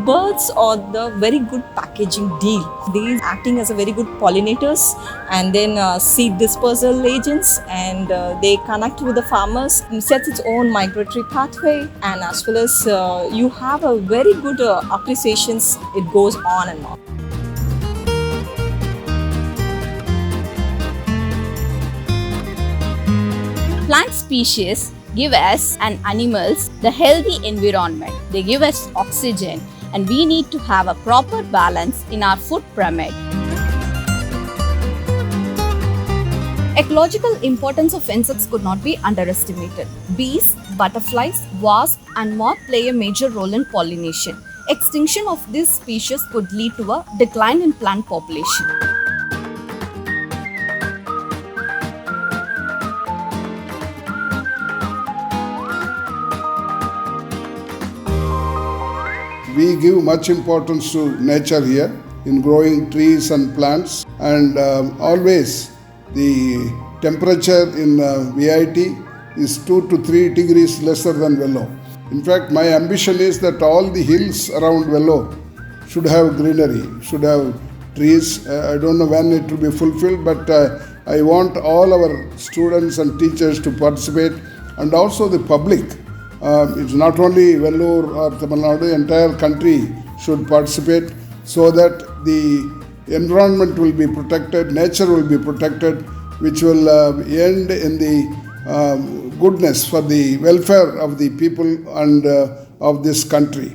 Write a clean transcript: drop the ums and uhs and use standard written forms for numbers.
birds are the very good packaging deal. These acting as a very good pollinators and then seed dispersal agents, and they connect with the farmers, sets its own migratory pathway, and as well as you have a very good appreciations. It goes on and on. Plant species give us and animals the healthy environment. They give us oxygen, and we need to have a proper balance in our food pyramid. Ecological importance of insects could not be underestimated. Bees, butterflies, wasps, and moths play a major role in pollination. Extinction of these species could lead to a decline in plant population. We give much importance to nature here in growing trees and plants, and always the temperature in VIT is 2 to 3 degrees lesser than Vellore. In fact, my ambition is that all the hills around Vellore should have greenery, should have trees. I don't know when it will be fulfilled, but I want all our students and teachers to participate, and also the public. It's not only Vellore or Tamil Nadu, the entire country should participate so that the environment will be protected, nature will be protected, which will end in the goodness for the welfare of the people and of this country.